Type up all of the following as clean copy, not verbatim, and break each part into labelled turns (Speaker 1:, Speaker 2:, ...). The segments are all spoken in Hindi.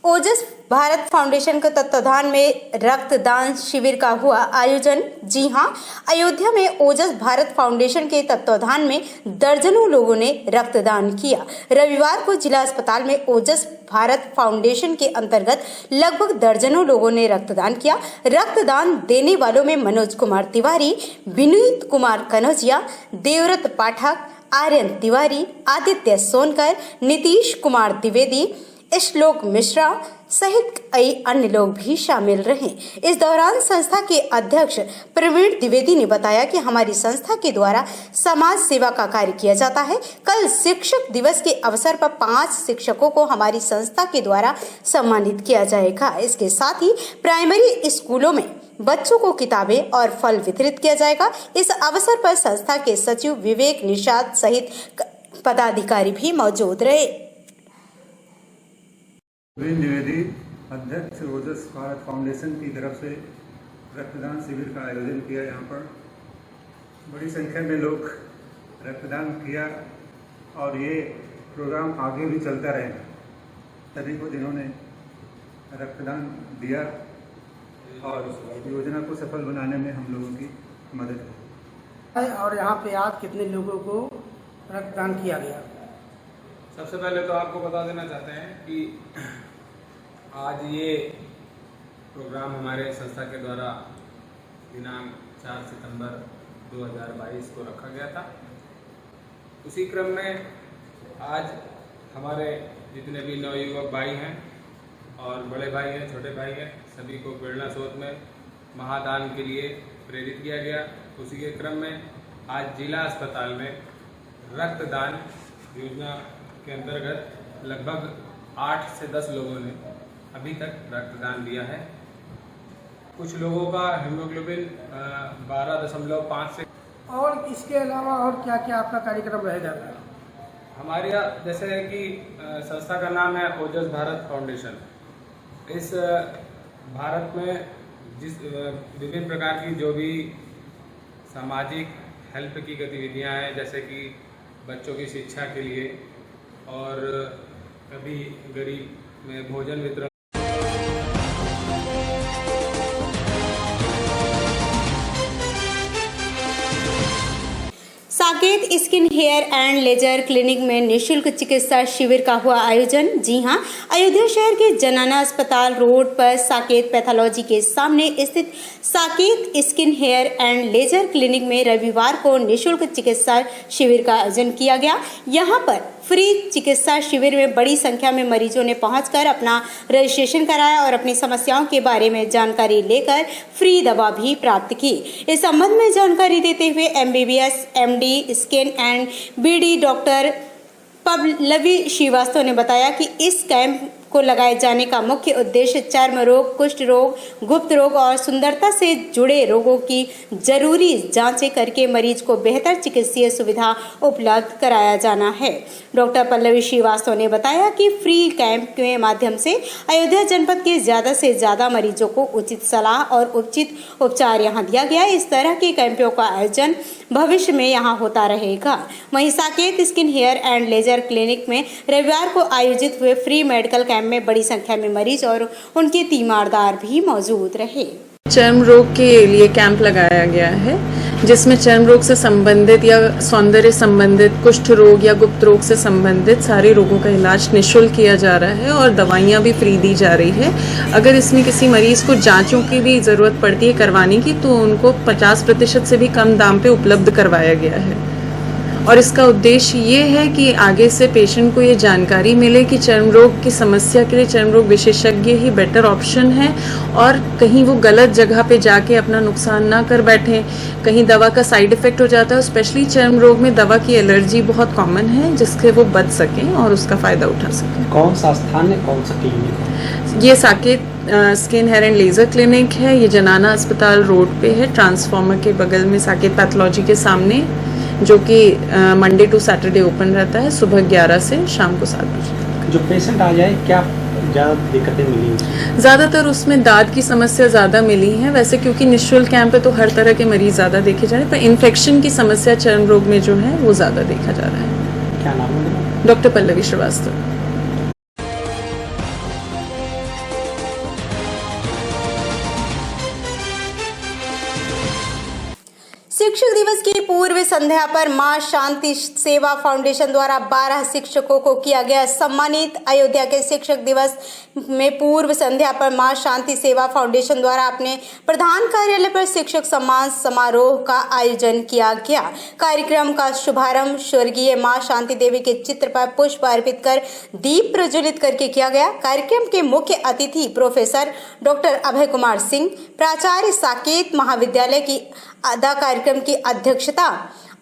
Speaker 1: ओजस भारत फाउंडेशन के तत्वाधान में रक्तदान शिविर का हुआ आयोजन। जी हां, अयोध्या में ओजस भारत फाउंडेशन के तत्वाधान में दर्जनों लोगों ने रक्तदान किया। रविवार को जिला अस्पताल में ओजस भारत फाउंडेशन के अंतर्गत लगभग दर्जनों लोगों ने रक्तदान किया। रक्तदान देने वालों में मनोज कुमार तिवारी, विनीत कुमार कनौजिया, देवव्रत पाठक, आर्यन तिवारी, आदित्य सोनकर, नीतीश कुमार द्विवेदी, श्लोक मिश्रा सहित कई अन्य लोग भी शामिल रहे। इस दौरान संस्था के अध्यक्ष प्रवीण द्विवेदी ने बताया कि हमारी संस्था के द्वारा समाज सेवा का कार्य किया जाता है। कल शिक्षक दिवस के अवसर पर 5 शिक्षकों को हमारी संस्था के द्वारा सम्मानित किया जाएगा। इसके साथ ही प्राइमरी स्कूलों में बच्चों को किताबें और फल वितरित किया जाएगा। इस अवसर पर संस्था के सचिव विवेक निषाद सहित पदाधिकारी भी मौजूद रहे।
Speaker 2: प्रवीण द्विवेदी, अध्यक्ष ओजस भारत फाउंडेशन की तरफ से रक्तदान शिविर का आयोजन किया। यहाँ पर बड़ी संख्या में लोग रक्तदान किया और ये प्रोग्राम आगे भी चलता रहेगा। सभी को जिन्होंने रक्तदान दिया और योजना को सफल बनाने में हम लोगों की मदद की।
Speaker 3: और यहाँ पे आज कितने लोगों को रक्तदान किया गया?
Speaker 4: सबसे पहले तो आपको बता देना चाहते हैं कि आज ये प्रोग्राम हमारे संस्था के द्वारा दिनांक 4 सितंबर 2022 को रखा गया था। उसी क्रम में आज हमारे जितने भी नवयुवक भाई हैं और बड़े भाई हैं, छोटे भाई हैं, सभी को प्रेरणा स्रोत में महादान के लिए प्रेरित किया गया। उसी के क्रम में आज जिला अस्पताल में रक्तदान योजना के अंतर्गत लगभग 8 से 10 लोगों ने अभी तक रक्तदान दिया है। कुछ लोगों का हीमोग्लोबिन 12.5 से।
Speaker 3: और इसके अलावा और क्या क्या आपका कार्यक्रम रहेगा?
Speaker 4: हमारे यहाँ जैसे है कि संस्था का नाम है ओजस भारत फाउंडेशन। इस भारत में जिस विभिन्न प्रकार की जो भी सामाजिक हेल्प की गतिविधियाँ हैं, जैसे कि बच्चों की शिक्षा के लिए और कभी गरीब में भोजन वितरण।
Speaker 1: Saket skin hair and laser clinic में निःशुल्क चिकित्सा शिविर का हुआ आयोजन। जी हां, अयोध्या शहर के जनाना अस्पताल रोड पर साकेत पैथोलॉजी के सामने स्थित Saket skin hair and laser clinic में रविवार को निःशुल्क चिकित्सा शिविर का आयोजन किया गया। यहां पर फ्री चिकित्सा शिविर में बड़ी संख्या में मरीजों ने पहुंचकर अपना रजिस्ट्रेशन कराया और अपनी समस्याओं के बारे में जानकारी लेकर फ्री दवा भी प्राप्त की। इस संबंध में जानकारी देते हुए MBBS MD skin and BD doctor Pallavi Srivastava ने बताया कि इस कैंप को लगाए जाने का मुख्य उद्देश्य चर्म रोग, कुष्ठ रोग, गुप्त रोग और सुंदरता से जुड़े रोगों की जरूरी जांचें करके मरीज को बेहतर चिकित्सीय सुविधा उपलब्ध कराया जाना है। डॉक्टर पल्लवी श्रीवास्तव ने बताया कि फ्री कैंप के माध्यम से अयोध्या जनपद के ज्यादा से ज्यादा मरीजों को उचित सलाह और उचित उपचार यहां दिया गया। इस तरह के कैंपों का आयोजन भविष्य में यहां होता रहेगा। वहीं Saket skin hair and laser clinic में रविवार को आयोजित हुए फ्री मेडिकल कैंप में बड़ी संख्या में मरीज और उनके तीमारदार भी मौजूद रहे।
Speaker 5: चर्म रोग के लिए कैंप लगाया गया है, जिसमें चर्म रोग से संबंधित या सौंदर्य संबंधित, कुष्ठ रोग या गुप्त रोग से संबंधित सारे रोगों का इलाज निःशुल्क किया जा रहा है और दवाइयाँ भी फ्री दी जा रही है। अगर इसमें किसी मरीज को जांचों की भी ज़रूरत पड़ती है करवाने की, तो उनको 50% से भी कम दाम पे उपलब्ध करवाया गया है। और इसका उद्देश्य ये है कि आगे से पेशेंट को ये जानकारी मिले कि चर्म रोग की समस्या के लिए चर्म रोग विशेषज्ञ ही बेटर ऑप्शन है और कहीं वो गलत जगह पे जाके अपना नुकसान ना कर बैठे। कहीं दवा का साइड इफेक्ट हो जाता है, स्पेशली चर्म रोग में दवा की एलर्जी बहुत कॉमन है, जिससे वो बच सकें और उसका फ़ायदा उठा सकें।
Speaker 6: कौन सा स्थान है, कौन सा क्लिनिक?
Speaker 5: ये Saket skin hair and laser clinic है। ये जनाना अस्पताल रोड पे है, ट्रांसफार्मर के बगल में साकेत पैथोलॉजी के सामने, जो कि मंडे टू सैटरडे ओपन रहता है सुबह 11 से शाम को 7 बजे।
Speaker 6: जो पेशेंट आ जाए, क्या ज़्यादा दिक्कतें मिली?
Speaker 5: ज़्यादातर उसमें दाद की समस्या ज़्यादा मिली है। वैसे क्योंकि निःशुल्क कैंप है तो हर तरह के मरीज ज़्यादा देखे जा रहे हैं, पर इन्फेक्शन की समस्या चर्म रोग में जो है वो ज़्यादा देखा जा रहा है।
Speaker 6: क्या नाम है?
Speaker 5: डॉक्टर पल्लवी श्रीवास्तव।
Speaker 1: शिक्षक दिवस की पूर्व संध्या पर मां शांति सेवा फाउंडेशन द्वारा 12 शिक्षकों को किया गया सम्मानित। अयोध्या के शिक्षक दिवस में पूर्व संध्या पर मां शांति सेवा फाउंडेशन द्वारा अपने प्रधान कार्यालय पर शिक्षक सम्मान समारोह का आयोजन किया गया। कार्यक्रम का शुभारंभ स्वर्गीय मां शांति देवी के चित्र पर पुष्प अर्पित कर दीप प्रज्वलित करके किया गया। कार्यक्रम के मुख्य अतिथि प्रोफेसर डॉक्टर अभय कुमार सिंह, प्राचार्य साकेत महाविद्यालय की आधा कार्यक्रम की अध्यक्षता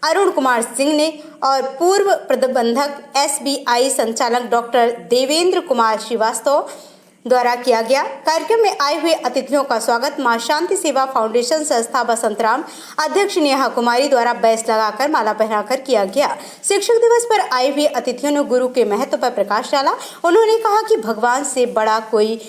Speaker 1: अरुण कुमार सिंह ने और पूर्व प्रबंधक SBI संचालक डॉक्टर देवेंद्र कुमार श्रीवास्तव द्वारा किया गया। कार्यक्रम में आए हुए अतिथियों का स्वागत मां शांति सेवा फाउंडेशन संस्था बसंतराम अध्यक्ष नेहा कुमारी द्वारा बैस लगाकर माला पहनाकर किया गया। शिक्षक दिवस पर आए हुए अतिथियों ने गुरु के महत्व पर प्रकाश डाला। उन्होंने कहा कि भगवान से बड़ा कोई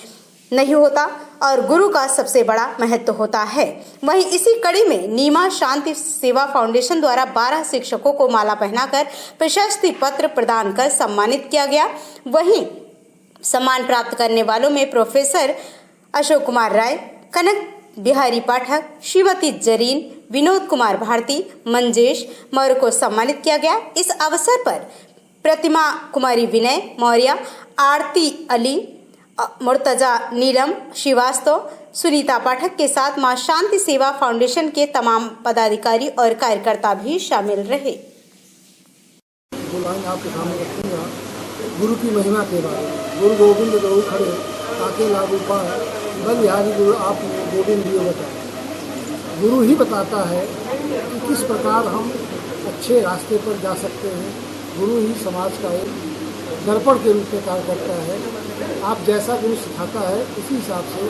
Speaker 1: नहीं होता और गुरु का सबसे बड़ा महत्व होता है। वहीं इसी कड़ी में नीमा शांति सेवा फाउंडेशन द्वारा 12 शिक्षकों को माला पहनाकर प्रशस्ति पत्र प्रदान कर सम्मानित किया गया। वहीं सम्मान प्राप्त करने वालों में प्रोफेसर अशोक कुमार राय, कनक बिहारी पाठक, श्रीमती जरीन, विनोद कुमार भारती, मंजेश मौर्य को सम्मानित किया गया। इस अवसर पर प्रतिमा कुमारी विनय मौर्य, आरती अली, मुर्तजा नीलम श्रीवास्तव, सुनीता पाठक के साथ मां शांति सेवा फाउंडेशन के तमाम पदाधिकारी और कार्यकर्ता भी शामिल रहे।
Speaker 3: बुलाएं आपके सामने रखूंगा गुरु की महिमा के बारे में। गुरु गोविंद गौ खड़े ताके लागू पाए, बल बिहारी गुरु आपने गोविंद दियो बताया। गुरु ही बताता है कि किस प्रकार हम अच्छे रास्ते पर जा सकते हैं। गुरु ही समाज का एक दर्पण के रूप में कार्य करता है। आप जैसा गुरु सिखाता है उसी हिसाब से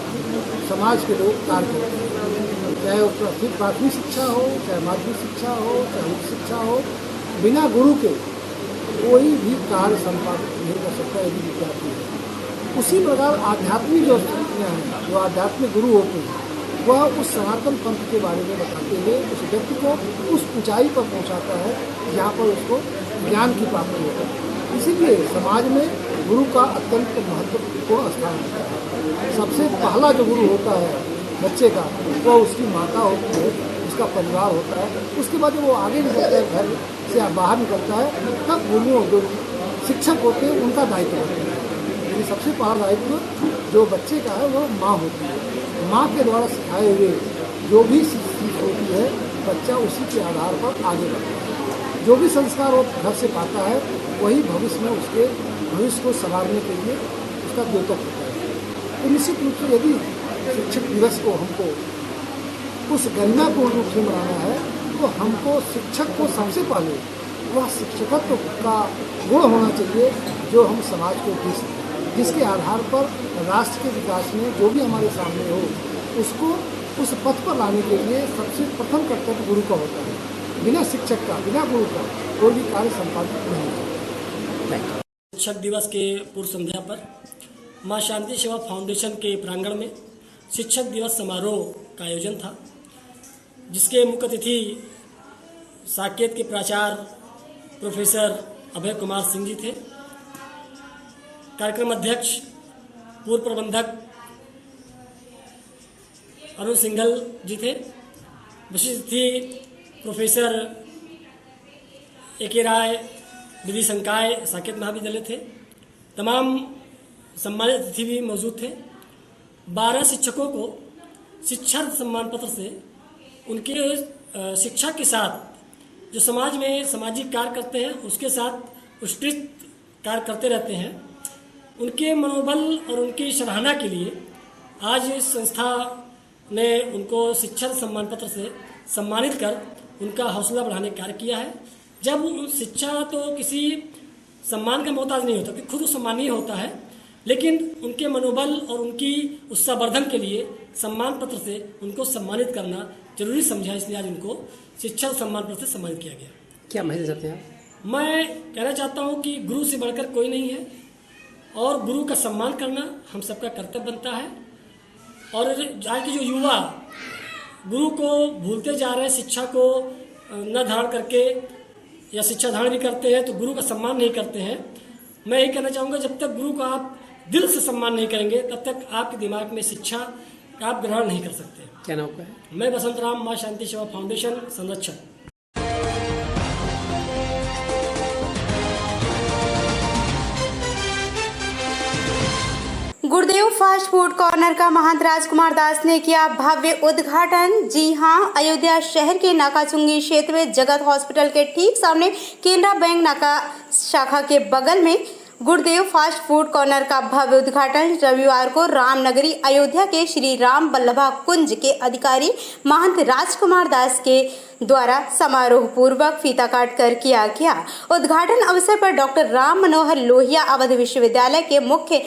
Speaker 3: समाज के लोग कार्य करते हैं। चाहे वो प्राथमिक शिक्षा हो, चाहे माध्यमिक शिक्षा हो, चाहे उच्च शिक्षा हो, बिना गुरु के कोई भी कार्य संपादित नहीं कर सकता यदि विद्यार्थी है। उसी प्रकार आध्यात्मिक जो शक्तियाँ हैं, जो आध्यात्मिक गुरु होते हैं, वह उस सनातन पंथ के बारे में बताते हुए उस व्यक्ति को उस ऊंचाई पर पहुंचाता है जहाँ पर उसको ज्ञान की प्राप्ति होती है। इसीलिए समाज में गुरु का अत्यंत महत्वपूर्ण स्थान होता है। सबसे पहला जो गुरु होता है बच्चे का, वो उसकी माता होती है, उसका परिवार होता है। उसके बाद जब वो आगे निकलता है, घर से बाहर निकलता है, तब गुरुओं जो शिक्षक होते हैं उनका दायित्व होता है। लेकिन सबसे पहला दायित्व जो बच्चे का है वो माँ होती है। माँ के द्वारा सिखाए हुए जो भी सीख होती है, बच्चा उसी के आधार पर आगे बढ़ता है। जो भी संस्कार वो घर से पाता है वही भविष्य में उसके भविष्य को संवारने के लिए उसका द्योतक होता है। तो निश्चित रूप से यदि शिक्षक दिवस को हमको उस गरिमापूर्ण रूप से मनाना है तो हमको शिक्षक को सबसे पहले वह शिक्षकत्व का गुण होना चाहिए जो हम समाज को दे सकें, जिसके आधार पर राष्ट्र के विकास में जो भी हमारे सामने हो उसको उस पथ पर लाने के लिए सबसे प्रथम कर्तव्य गुरु का होता है। बिना शिक्षक का, बिना गुरु का कोई भी कार्य संपादित नहीं होता।
Speaker 7: शिक्षक दिवस के पूर्व संध्या पर मां शांति सेवा फाउंडेशन के प्रांगण में शिक्षक दिवस समारोह का आयोजन था, जिसके मुख्य अतिथि साकेत के प्राचार्य प्रोफेसर अभय कुमार सिंह जी थे। कार्यक्रम अध्यक्ष पूर्व प्रबंधक अरुण सिंघल जी थे। विशिष्ट अतिथि प्रोफेसर A.K. राय विधि संकाय साकेत महाविद्यालय थे। तमाम सम्मानित अतिथि भी मौजूद थे। 12 शिक्षकों को शिक्षा सम्मान पत्र से उनके शिक्षा के साथ जो समाज में सामाजिक कार्य करते हैं उसके साथ उत्कृष्ट कार्य करते रहते हैं, उनके मनोबल और उनकी सराहना के लिए आज इस संस्था ने उनको शिक्षा सम्मान पत्र से सम्मानित कर उनका हौसला बढ़ाने का कार्य किया है। जब शिक्षा तो किसी सम्मान का मोहताज नहीं होता, कि खुद सम्मानीय होता है, लेकिन उनके मनोबल और उनकी उत्साहवर्धन के लिए सम्मान पत्र से उनको सम्मानित करना जरूरी समझा, इसलिए आज उनको शिक्षा सम्मान पत्र से सम्मानित किया गया।
Speaker 6: क्या मैसेज देते हैं?
Speaker 7: मैं कहना चाहता हूँ कि गुरु से बढ़कर कोई नहीं है और गुरु का सम्मान करना हम सबका कर्तव्य बनता है। और आज के जो युवा गुरु को भूलते जा रहे हैं, शिक्षा को न धारण करके या शिक्षा धारण भी करते हैं तो गुरु का सम्मान नहीं करते हैं। मैं यही कहना चाहूँगा, जब तक गुरु का आप दिल से सम्मान नहीं करेंगे तब तक आपके दिमाग में शिक्षा आप ग्रहण नहीं कर सकते।
Speaker 6: क्या नाम आपका है?
Speaker 7: मैं बसंत राम, माँ शांति सेवा फाउंडेशन संरक्षक।
Speaker 1: गुरुदेव फास्ट फूड कॉर्नर का महंत राजकुमार दास ने किया भव्य उद्घाटन। जी हां, अयोध्या शहर के नाकाचुंगी क्षेत्र में जगत हॉस्पिटल के ठीक सामने केनरा बैंक नाका शाखा के बगल में गुरुदेव फास्ट फूड कॉर्नर का भव्य उद्घाटन रविवार को रामनगरी अयोध्या के श्री राम बल्लभा कुंज के अधिकारी महंत राजकुमार दास के द्वारा समारोह पूर्वक फीता काट कर किया गया। उद्घाटन अवसर पर डॉक्टर राम मनोहर लोहिया अवध विश्वविद्यालय के मुख्य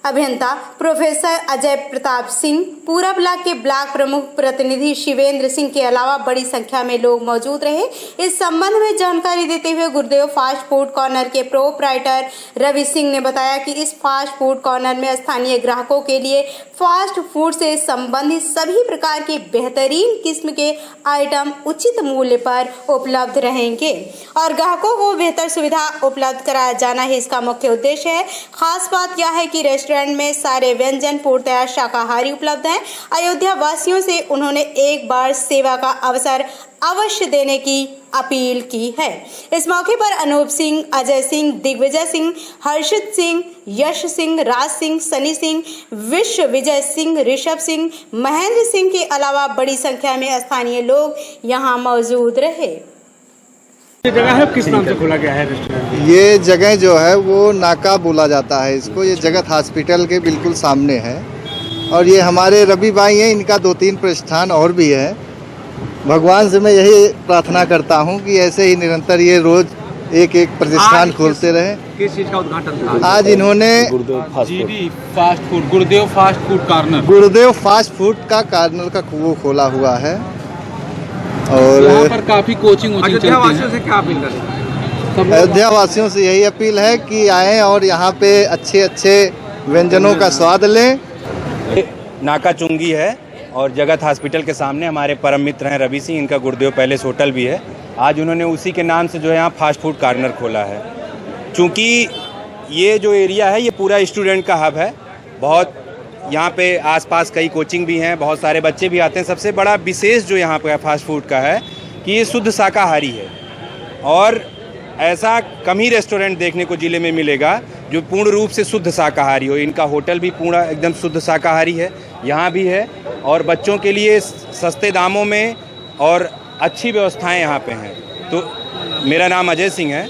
Speaker 1: अभियंता प्रोफेसर अजय प्रताप सिंह, पूरा ब्लॉक के ब्लॉक प्रमुख प्रतिनिधि शिवेंद्र सिंह के अलावा बड़ी संख्या में लोग मौजूद रहे। इस संबंध में जानकारी देते हुए गुरुदेव फास्ट फूड कॉर्नर के प्रोप्राइटर रवि सिंह ने बताया कि इस फास्ट फूड कॉर्नर में स्थानीय ग्राहकों के लिए फास्ट फूड से संबंधित सभी प्रकार के बेहतरीन किस्म के आइटम उचित मूल्य पर उपलब्ध रहेंगे और ग्राहकों को बेहतर सुविधा उपलब्ध कराया जाना ही इसका मुख्य उद्देश्य है। खास बात यह है कि रेस्टोरेंट में सारे व्यंजन पूर्णतः शाकाहारी उपलब्ध हैं। अयोध्या वासियों से उन्होंने एक बार सेवा का अवसर अवश्य देने की अपील की है। इस मौके पर अनूप सिंह, अजय सिंह, दिग्विजय सिंह, हर्षित सिंह, यश सिंह, राज सिंह, सनी सिंह, विश्व विजय सिंह, ऋषभ सिंह, महेंद्र सिंह के अलावा बड़ी संख्या में स्थानीय लोग यहां मौजूद रहे।
Speaker 6: ये जगह है किस नाम से खोला गया है रेस्टोरेंट?
Speaker 8: ये जगह जो है वो नाका बोला जाता है इसको। ये जगत हॉस्पिटल के बिल्कुल सामने है और ये हमारे रवि भाई हैं, इनका 2-3 प्रतिष्ठान और भी है। भगवान से मैं यही प्रार्थना करता हूँ कि ऐसे ही निरंतर ये रोज एक एक प्रतिष्ठान खोलते रहे।
Speaker 6: किस चीज का उद्घाटन था?
Speaker 8: आज इन्होंने
Speaker 6: गुरुदेव फास्ट फूड कॉर्नर,
Speaker 8: गुरुदेव फास्ट फूड का कॉर्नर का वो खोला हुआ है और
Speaker 6: यहाँ पर काफी कोचिंग अयोध्या वासियों से क्या अपील करें?
Speaker 8: अयोध्या वासियों से यही अपील है कि आएँ और यहाँ पे अच्छे अच्छे व्यंजनों का स्वाद लें।
Speaker 9: नाका चुंगी है और जगत हॉस्पिटल के सामने हमारे परम मित्र हैं रवि सिंह, इनका गुरुदेव पैलेस होटल भी है। आज उन्होंने उसी के नाम से जो है यहाँ फास्ट फूड कॉर्नर खोला है। चूँकि ये जो एरिया है ये पूरा स्टूडेंट का हब है, बहुत यहाँ पे आसपास कई कोचिंग भी हैं, बहुत सारे बच्चे भी आते हैं। सबसे बड़ा विशेष जो यहाँ पे फास्ट फूड का है कि ये शुद्ध शाकाहारी है और ऐसा कम ही रेस्टोरेंट देखने को ज़िले में मिलेगा जो पूर्ण रूप से शुद्ध शाकाहारी हो। इनका होटल भी पूरा एकदम शुद्ध शाकाहारी है, यहाँ भी है और बच्चों के लिए सस्ते दामों में और अच्छी व्यवस्थाएं यहाँ पे हैं। तो मेरा नाम अजय सिंह है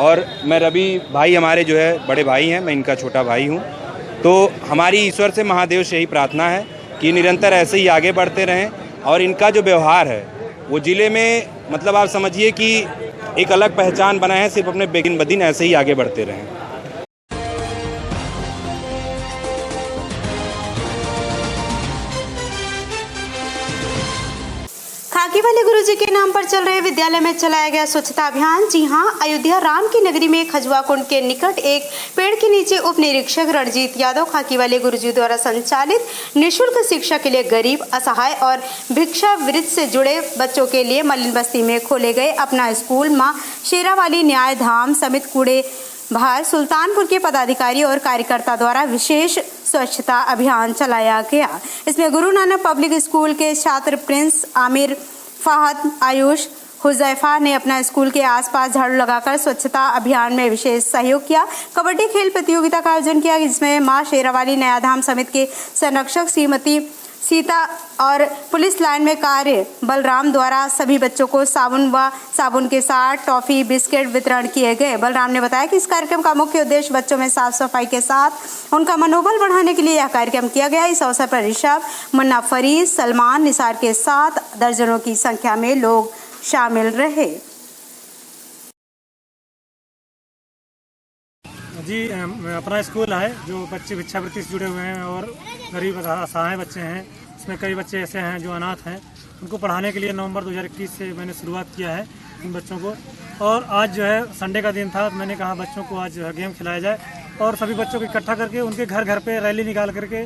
Speaker 9: और मैं रवि भाई हमारे जो है बड़े भाई हैं, मैं इनका छोटा भाई हूँ। तो हमारी ईश्वर से महादेव से यही प्रार्थना है कि निरंतर ऐसे ही आगे बढ़ते रहें और इनका जो व्यवहार है वो ज़िले में मतलब आप समझिए कि एक अलग पहचान बनाए हैं, सिर्फ अपने बेगिन बदिन ऐसे ही आगे बढ़ते रहें।
Speaker 1: खाकी वाले गुरुजी के नाम पर चल रहे विद्यालय में चलाया गया स्वच्छता अभियान। जी हां, अयोध्या राम की नगरी में खजुआ कुंड के निकट एक पेड़ के नीचे उप निरीक्षक रणजीत यादव खाकी वाले गुरुजी द्वारा संचालित निःशुल्क शिक्षा के लिए गरीब, असहाय और भिक्षावृत्ति से जुड़े बच्चों के लिए मलिन बस्ती में खोले गए अपना स्कूल मां शेरावाली न्याय धाम समित कूड़े भार सुल्तानपुर के पदाधिकारी और कार्यकर्ता द्वारा विशेष स्वच्छता अभियान चलाया गया। इसमें गुरु नानक पब्लिक स्कूल के छात्र प्रिंस, आमिर, फहद, आयुष, हुजैफा ने अपना स्कूल के आसपास झाड़ू लगाकर स्वच्छता अभियान में विशेष सहयोग किया। कबड्डी खेल प्रतियोगिता का आयोजन किया जिसमें मां शेरावाली नयाधाम समिति के संरक्षक श्रीमती सीता और पुलिस लाइन में कार्य बलराम द्वारा सभी बच्चों को साबुन के साथ टॉफी, बिस्किट वितरण किए गए। बलराम ने बताया कि इस कार्यक्रम का मुख्य उद्देश्य बच्चों में साफ सफाई के साथ उनका मनोबल बढ़ाने के लिए यह कार्यक्रम किया गया। इस अवसर पर ऋषभ, मुन्ना, फरीद, सलमान, निसार के साथ दर्जनों की संख्या में लोग शामिल रहे।
Speaker 10: जी, अपना स्कूल है जो बच्चे भिक्षावृत्ति से जुड़े हुए हैं और गरीब असहाय बच्चे हैं। इसमें कई बच्चे ऐसे हैं जो अनाथ हैं, उनको पढ़ाने के लिए नवंबर 2021 से मैंने शुरुआत किया है इन बच्चों को। और आज जो है संडे का दिन था, मैंने कहा बच्चों को आज जो है गेम खिलाया जाए और सभी बच्चों को इकट्ठा करके उनके घर घर पे रैली निकाल करके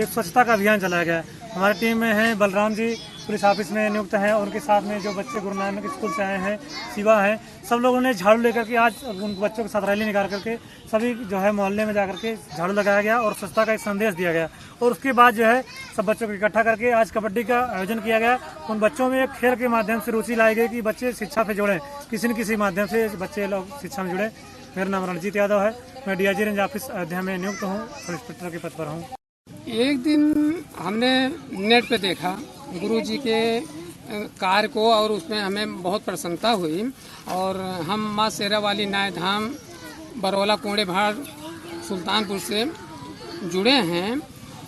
Speaker 10: एक स्वच्छता का अभियान चलाया गया। हमारी टीम में हैं बलराम जी, पुलिस ऑफिस में नियुक्त हैं, और उनके साथ में जो बच्चे गुरु नानक स्कूल से आए हैं, शिवा हैं, सब लोगों ने झाड़ू लेकर के आज उन बच्चों के साथ रैली निकाल करके सभी जो है मोहल्ले में जाकर के झाड़ू लगाया गया और स्वच्छता का एक संदेश दिया गया। और उसके बाद जो है सब बच्चों को इकट्ठा करके आज कबड्डी का आयोजन किया गया। उन बच्चों में एक खेल के माध्यम से रुचि लाई गई कि बच्चे शिक्षा से जुड़ें, किसी न किसी माध्यम से बच्चे लोग शिक्षा में जुड़े। मेरा नाम रणजीत यादव है, मैं डीआईजी रेंज ऑफिस अयोध्या में नियुक्त हूँ, सब इंस्पेक्टर के पद पर हूँ।
Speaker 11: एक दिन हमने नेट पे देखा गुरुजी के कार्य को और उसमें हमें बहुत प्रसन्नता हुई, और हम माँ शेरा वाली नाय धाम बरौला कोड़े भाड़ सुल्तानपुर से जुड़े हैं,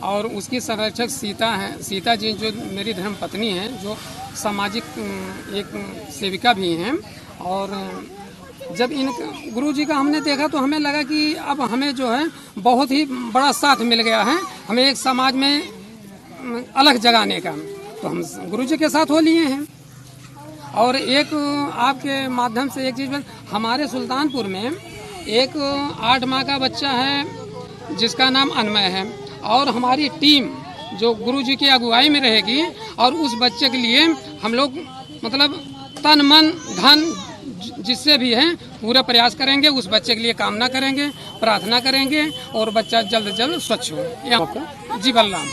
Speaker 11: और उसकी संरक्षक सीता जी जो मेरी धर्म पत्नी हैं, जो सामाजिक एक सेविका भी हैं। और जब इन गुरुजी का हमने देखा तो हमें लगा कि अब हमें जो है बहुत ही बड़ा साथ मिल गया है, हमें एक समाज में अलग जगाने का, तो हम गुरुजी के साथ हो लिए हैं। और एक आपके माध्यम से एक चीज़, हमारे सुल्तानपुर में एक 8 माह का बच्चा है जिसका नाम अन्मय है, और हमारी टीम जो गुरुजी की अगुवाई में रहेगी, और उस बच्चे के लिए हम लोग मतलब तन मन धन जिससे भी है पूरा प्रयास करेंगे, उस बच्चे के लिए कामना करेंगे, प्रार्थना करेंगे, और बच्चा जल्द से जल्द स्वच्छ हो। जी बलराम।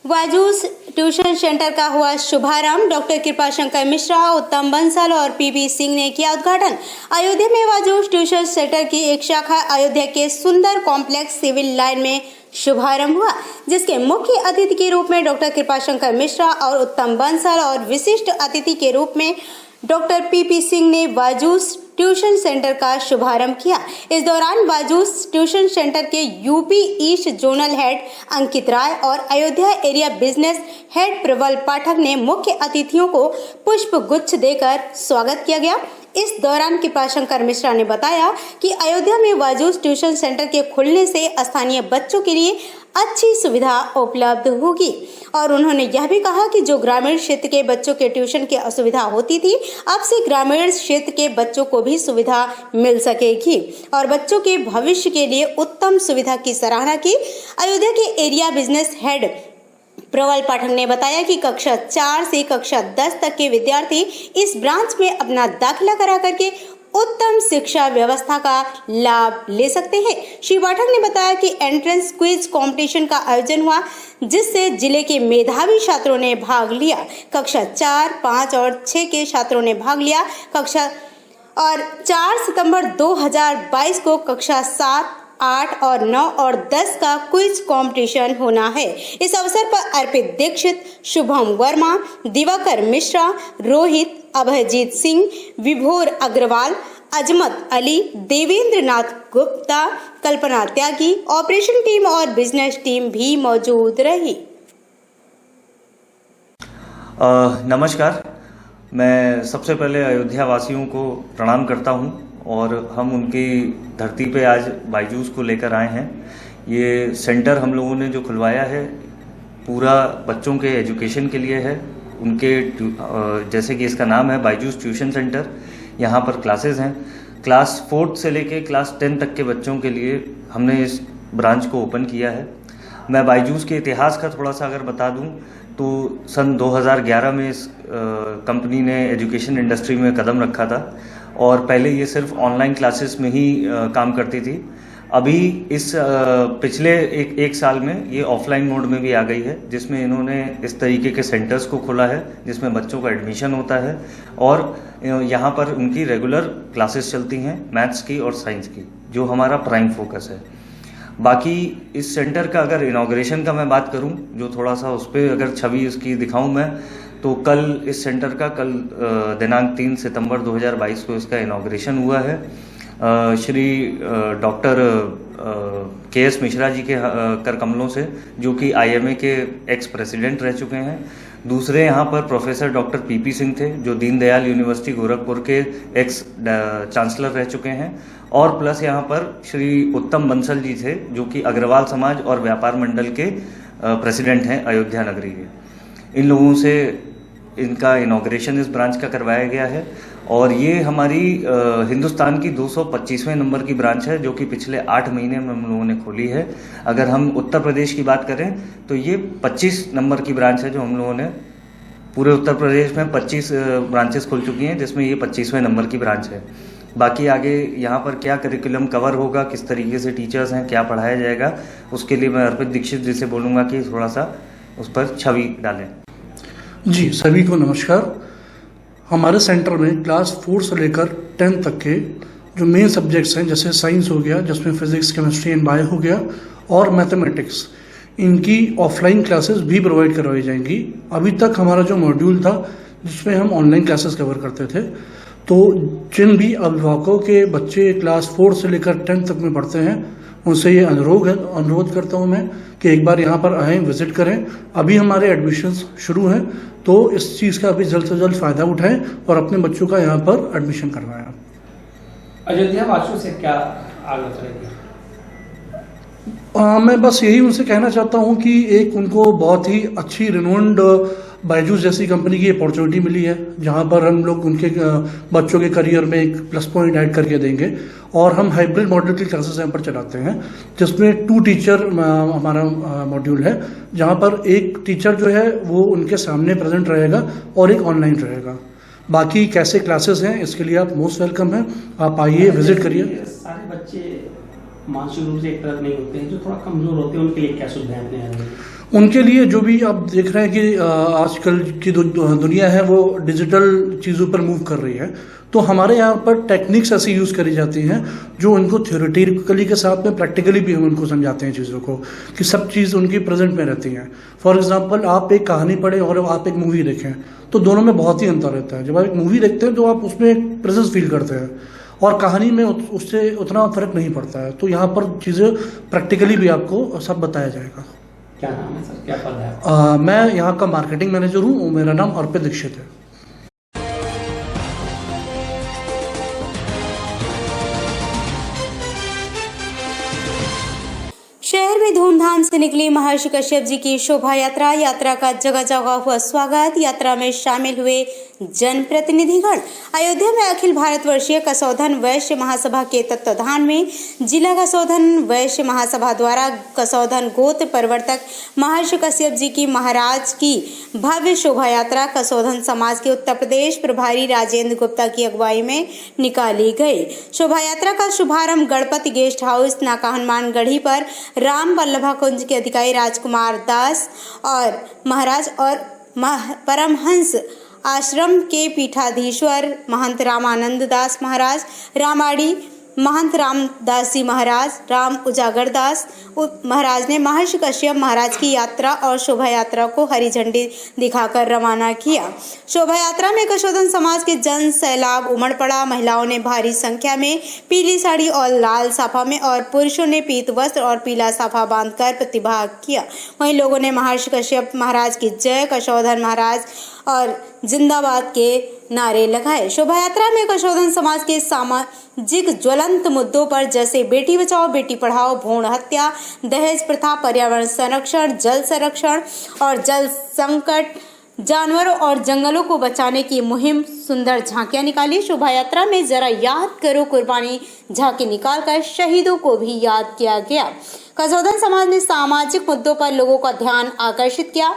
Speaker 1: वाजूस ट्यूशन सेंटर का हुआ शुभारंभ। डॉक्टर कृपाशंकर मिश्रा, उत्तम बंसल और पीपी सिंह ने किया उद्घाटन। अयोध्या में वाजूस ट्यूशन सेंटर की एक शाखा अयोध्या के सुंदर कॉम्प्लेक्स सिविल लाइन में शुभारंभ हुआ, जिसके मुख्य अतिथि के रूप में डॉक्टर कृपाशंकर मिश्रा और उत्तम बंसल और विशिष्ट अतिथि के रूप में डॉक्टर पीपी सिंह ने वाजूस ट्यूशन सेंटर का शुभारंभ किया। इस दौरान वाजूस ट्यूशन सेंटर के यूपी ईस्ट जोनल हेड अंकित राय और अयोध्या एरिया बिजनेस हेड प्रबल पाठक ने मुख्य अतिथियों को पुष्प गुच्छ देकर स्वागत किया गया। इस दौरान कृपाशंकर मिश्रा ने बताया कि अयोध्या में वाजूस ट्यूशन सेंटर के खुलने से स्थानीय बच्चों के लिए अच्छी सुविधा उपलब्ध होगी, और उन्होंने यह भी कहा कि जो ग्रामीण क्षेत्र के बच्चों के ट्यूशन की असुविधा होती थी, अब से ग्रामीण क्षेत्र के बच्चों को भी सुविधा मिल सकेगी, और बच्चों के भविष्य के लिए उत्तम सुविधा की सराहना की। अयोध्या के एरिया बिजनेस हेड प्रबल पाठक ने बताया कि कक्षा 4 से कक्षा 10 तक के विद्यार्थी इस ब्रांच में अपना दाखिला करा करके उत्तम शिक्षा व्यवस्था का लाभ ले सकते हैं। श्री पाठक ने बताया कि एंट्रेंस क्विज कंपटीशन का आयोजन हुआ, जिससे जिले के मेधावी छात्रों ने भाग लिया। कक्षा 4, 5 और 6 के छात्रों ने भाग लिया। कक्षा और 4 सितंबर 2022 को कक्षा 7, 8 और 9 और 10 का क्विज कंपटीशन होना है। इस अवसर पर अर्पित दीक्षित, शुभम वर्मा, दिवाकर मिश्रा, रोहित, अभयजीत सिंह, विभोर अग्रवाल, अजमत अली, देवेंद्र नाथ गुप्ता, कल्पना त्यागी, ऑपरेशन टीम और बिजनेस टीम भी मौजूद रही।
Speaker 12: नमस्कार, मैं सबसे पहले अयोध्या वासियों को प्रणाम करता हूं, और हम उनकी धरती पे आज बायजूस को लेकर आए हैं। ये सेंटर हम लोगों ने जो खुलवाया है पूरा बच्चों के एजुकेशन के लिए है। उनके जैसे कि इसका नाम है बायजूस ट्यूशन सेंटर, यहाँ पर क्लासेस हैं। क्लास 4 से लेके क्लास 10 तक के बच्चों के लिए हमने इस ब्रांच को ओपन किया है। मैं बायजूस के इतिहास का थोड़ा सा अगर बता दूं तो सन 2011 में इस कंपनी ने एजुकेशन इंडस्ट्री में कदम रखा था, और पहले ये सिर्फ ऑनलाइन क्लासेस में ही काम करती थी। अभी इस पिछले एक साल में ये ऑफलाइन मोड में भी आ गई है, जिसमें इन्होंने इस तरीके के सेंटर्स को खोला है जिसमें बच्चों का एडमिशन होता है, और यहाँ पर उनकी रेगुलर क्लासेस चलती हैं मैथ्स की और साइंस की, जो हमारा प्राइम फोकस है। बाकी इस सेंटर का अगर इनॉग्रेशन का मैं बात करूं, जो थोड़ा सा उस पर अगर छवि इसकी दिखाऊं मैं, तो कल इस सेंटर का दिनांक 3 सितंबर 2022 को इसका इनॉग्रेशन हुआ है। Shri doctor K S. मिश्रा जी के कर कमलों से, जो कि IMA के एक्स प्रेसिडेंट रह चुके हैं। दूसरे यहाँ पर प्रोफेसर डॉक्टर पीपी सिंह थे, जो दीनदयाल यूनिवर्सिटी गोरखपुर के एक्स चांसलर रह चुके हैं, और प्लस यहाँ पर श्री उत्तम बंसल जी थे, जो कि अग्रवाल समाज और व्यापार मंडल के प्रेसिडेंट हैं अयोध्या नगरी के। इन लोगों से इनका इनॉग्रेशन इस ब्रांच का करवाया गया है, और ये हमारी हिंदुस्तान की 225वें नंबर की ब्रांच है, जो कि पिछले 8 महीने में हम लोगों ने खोली है। अगर हम उत्तर प्रदेश की बात करें तो ये 25 नंबर की ब्रांच है जो हम लोगों ने पूरे उत्तर प्रदेश में 25 ब्रांचेस खुल चुकी हैं, जिसमें ये 25वें नंबर की ब्रांच है। बाकी आगे यहाँ पर क्या करिकुलम कवर होगा, किस तरीके से टीचर्स हैं, क्या पढ़ाया जाएगा, उसके लिए मैं अर्पित दीक्षित जी से बोलूँगा कि थोड़ा सा उस पर छवि डालें।
Speaker 13: जी, सभी को नमस्कार। हमारे सेंटर में क्लास 4 से लेकर 10 तक के जो मेन सब्जेक्ट्स हैं, जैसे साइंस हो गया, जिसमें फिजिक्स, केमिस्ट्री एंड बायो हो गया, और मैथमेटिक्स, इनकी ऑफलाइन क्लासेस भी प्रोवाइड करवाई जाएंगी। अभी तक हमारा जो मॉड्यूल था जिसमें हम ऑनलाइन क्लासेस कवर करते थे, तो जिन भी अभिभावकों के बच्चे क्लास 4 से लेकर 10 तक में पढ़ते हैं, उनसे ये अनुरोध करता हूँ मैं कि एक बार यहाँ पर आएँ, विजिट करें। अभी हमारे एडमिशन्स शुरू हैं, तो इस चीज़ का अभी जल्द से जल्द फ़ायदा उठाएं और अपने बच्चों का यहाँ पर एडमिशन करवाएं।
Speaker 6: अयोध्या वासियों से क्या आग्रह रहेगी?
Speaker 13: मैं बस यही उनसे कहना चाहता हूँ कि एक उनको बहुत ही अच्छी रिनोन्ड बायजूस जैसी कंपनी की अपॉर्चुनिटी मिली है, जहाँ पर हम लोग उनके बच्चों के करियर में एक प्लस पॉइंट ऐड करके देंगे। और हम हाइब्रिड मॉडल की क्लासेस यहाँ पर चलाते हैं, जिसमें 2 टीचर हमारा मॉड्यूल है, जहाँ पर एक टीचर जो है वो उनके सामने प्रेजेंट रहेगा और एक ऑनलाइन रहेगा। बाकी कैसे क्लासेस हैं इसके लिए आप मोस्ट वेलकम हैं, आप आइए, विजिट करिए।
Speaker 6: सारे बच्चे मानसिक रूप से एक तरफ नहीं होते हैं, जो थोड़ा कमजोर होते हैं, उनके लिए क्या सुविधाएं अपने यहाँ हैं?
Speaker 13: उनके लिए जो भी आप देख रहे हैं कि आजकल की दुनिया है वो डिजिटल चीज़ों पर मूव कर रही है, तो हमारे यहाँ पर टेक्निक्स ऐसी यूज़ करी जाती हैं जो उनको थ्योरेटिकली के साथ में प्रैक्टिकली भी हम उनको समझाते हैं चीज़ों को, कि सब चीज़ उनकी प्रेजेंट में रहती हैं। फॉर एग्जांपल, आप एक कहानी पढ़ें और आप एक मूवी देखें, तो दोनों में बहुत ही अंतर रहता है। जब आप एक मूवी देखते हैं तो आप उसमें एक प्रेजेंस फील करते हैं, और कहानी में उससे उतना फर्क नहीं पड़ता है। तो यहाँ पर चीज़ें प्रैक्टिकली भी आपको सब बताया जाएगा।
Speaker 6: क्या नाम है सर, क्या पद है?
Speaker 13: मैं यहाँ का मार्केटिंग मैनेजर हूँ, मेरा नाम अर्पित दीक्षित है।
Speaker 1: शहर में धूमधाम से निकली महर्षि कश्यप जी की शोभा यात्रा का जगह जगह हुआ स्वागत। यात्रा में शामिल हुए जनप्रतिनिधिगण। अयोध्या में अखिल भारतवर्षीय कसौधन वैश्य महासभा के तत्वाधान में जिला कसौधन वैश्य महासभा द्वारा कसौधन गोत्र परिवर्तक महर्षि कश्यप जी की महाराज की भव्य शोभा यात्रा कसौधन समाज के उत्तर प्रदेश प्रभारी राजेंद्र गुप्ता की अगुवाई में निकाली गई। शोभा यात्रा का शुभारंभ गणपति गेस्ट हाउस नाका हनुमान गढ़ी पर राम वल्लभा कुंज के अधिकारी राजकुमार दास और महाराज और परमहंस आश्रम के पीठाधीश्वर महंत रामानंद दास महाराज, रामाड़ी महंत रामदास जी महाराज, राम उजागर दास महाराज ने महर्षि कश्यप महाराज की यात्रा और शोभा यात्रा को हरी झंडी दिखाकर रवाना किया। शोभा यात्रा में कसौधन समाज के जन सैलाब उमड़ पड़ा। महिलाओं ने भारी संख्या में पीली साड़ी और लाल साफा में और पुरुषों ने पीत वस्त्र और पीला साफा बांधकर प्रतिभाग किया। वहीं लोगों ने महर्षि कश्यप महाराज की जय, कसौधन महाराज और जिंदाबाद के नारे लगाए। शोभा यात्रा में कसौधन समाज के सामाजिक ज्वलंत मुद्दों पर जैसे बेटी बचाओ बेटी पढ़ाओ, भ्रूण हत्या, दहेज प्रथा, पर्यावरण संरक्षण, जल संरक्षण और जल संकट, जानवरों और जंगलों को बचाने की मुहिम सुंदर झांकियां निकाली। शोभा यात्रा में जरा याद करो कुर्बानी झांकी निकालकर शहीदों को भी याद किया गया। कसौधन समाज ने सामाजिक मुद्दों पर लोगों का ध्यान आकर्षित किया।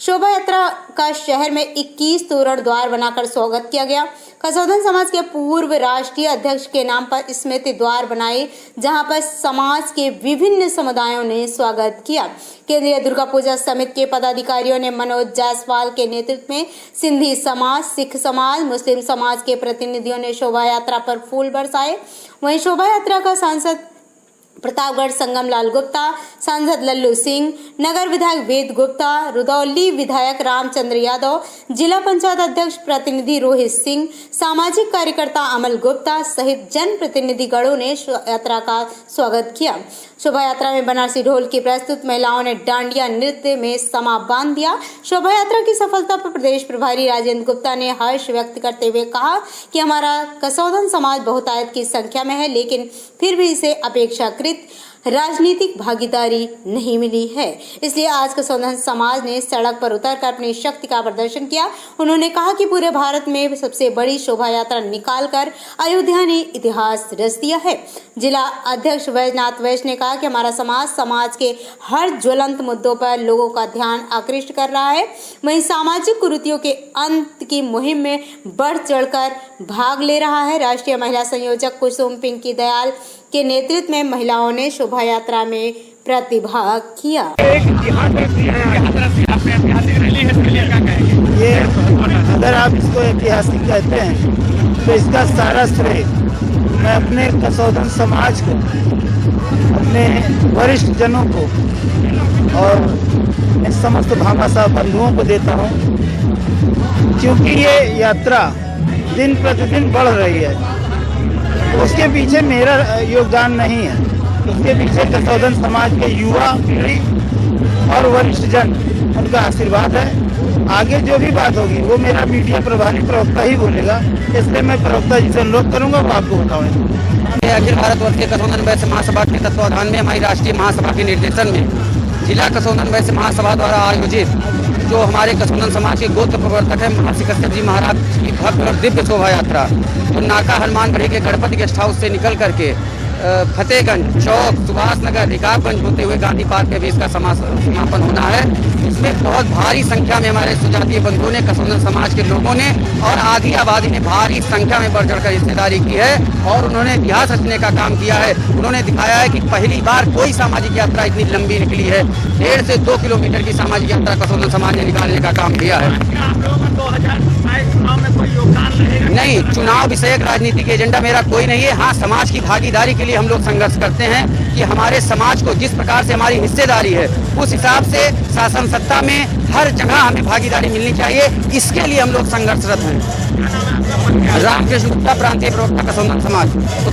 Speaker 1: शोभा यात्रा का शहर में 21 तोरण द्वार बनाकर स्वागत किया गया। कसौधन समाज के पूर्व राष्ट्रीय अध्यक्ष के नाम पर स्मृति द्वार बनाए, जहां पर समाज के विभिन्न समुदायों ने स्वागत किया। केंद्रीय दुर्गा पूजा समिति के पदाधिकारियों ने मनोज जायसवाल के नेतृत्व में सिंधी समाज, सिख समाज, मुस्लिम समाज के प्रतिनिधियों ने शोभा यात्रा पर फूल बरसाए। वहीं शोभा यात्रा का सांसद प्रतापगढ़ संगम लाल गुप्ता, सांसद लल्लू सिंह, नगर विधायक वेद गुप्ता, रुदौली विधायक रामचंद्र यादव, जिला पंचायत अध्यक्ष प्रतिनिधि रोहित सिंह, सामाजिक कार्यकर्ता अमल गुप्ता सहित जन प्रतिनिधिगणों ने यात्रा का स्वागत किया। शोभा यात्रा में बनारसी ढोल की प्रस्तुत, महिलाओं ने डांडिया नृत्य में समा बांध दिया। शोभा यात्रा की सफलता पर प्रदेश प्रभारी राजेंद्र गुप्ता ने हर्ष व्यक्त करते हुए कहा कि हमारा कसौधन समाज बहुतायत की संख्या में है, लेकिन फिर भी इसे अपेक्षाकृत राजनीतिक भागीदारी नहीं मिली है। इसलिए आज कसौंधन समाज ने सड़क पर उतरकर अपनी शक्ति का प्रदर्शन किया। उन्होंने कहा कि पूरे भारत में सबसे बड़ी शोभा यात्रा निकालकर अयोध्या ने इतिहास रच दिया है। जिला अध्यक्ष वैजनाथ वैश्य ने कहा कि हमारा समाज के हर ज्वलंत मुद्दों पर लोगों का ध्यान आकृष्ट कर रहा है। वहीं सामाजिक कुरीतियों के अंत की मुहिम में बढ़ चढ़कर भाग ले रहा है। राष्ट्रीय महिला संयोजक कुसुम पिंकी दयाल के नेतृत्व में महिलाओं ने शोभा यात्रा में प्रतिभाग किया।
Speaker 14: ये अगर आप इसको ऐतिहासिक कहते हैं तो इसका सारा श्रेय मैं अपने कसौंधन समाज को, अपने वरिष्ठ जनों को और समस्त भामाशाह बंधुओं को देता हूँ, क्योंकि ये यात्रा दिन प्रतिदिन बढ़ रही है। उसके पीछे मेरा योगदान नहीं है, उसके पीछे कसौंधन समाज के युवा पीढ़ी और वरिष्ठ जन, उनका आशीर्वाद है। आगे जो भी बात होगी वो मेरा मीडिया प्रभारी प्रवक्ता ही बोलेगा, इसलिए मैं प्रवक्ता जी से अनुरोध करूंगा वो आपको बताएंगे।
Speaker 15: अखिल भारतवर्षीय कसौंधन वैश्य महासभा के तत्वाधान में हमारी राष्ट्रीय महासभा के निर्देशन में जिला कसौंधन वैश्य महासभा द्वारा आयोजित जो हमारे कसौंधन समाज के गोत्र प्रवर्तक है महर्षि कश्यप जी महाराज की भव्य और दिव्य शोभा यात्रा तो नाका हनुमानगढ़ी के गणपति गेस्ट हाउस से निकल करके फतेहगंज चौक, सुभाष नगर, रिकाबगंज होते हुए गांधी पार्क में भी इसका समापन होना है। इसमें बहुत भारी संख्या में हमारे सुजातीय बंधुओं ने, कसौंधन समाज के लोगों ने और आधी आबादी ने भारी संख्या में बढ़ चढ़कर हिस्सेदारी की है और उन्होंने इतिहास रचने का काम किया है। उन्होंने दिखाया है कि पहली बार कोई सामाजिक यात्रा इतनी लंबी निकली है। 1.5 से 2 किलोमीटर की सामाजिक यात्रा कसौंधन समाज ने निकालने का काम किया है। नहीं, चुनाव विषयक राजनीति के एजेंडा मेरा कोई नहीं है। हाँ, समाज की भागीदारी के लिए हम लोग संघर्ष करते हैं कि हमारे समाज को जिस प्रकार से हमारी हिस्सेदारी है उस हिसाब से शासन सत्ता में हर जगह हमें भागीदारी मिलनी चाहिए। इसके लिए हम लोग संघर्षरत हैं। रामकृष्ण गुप्ता, प्रांतीय प्रवक्ता कसौंधन समाज।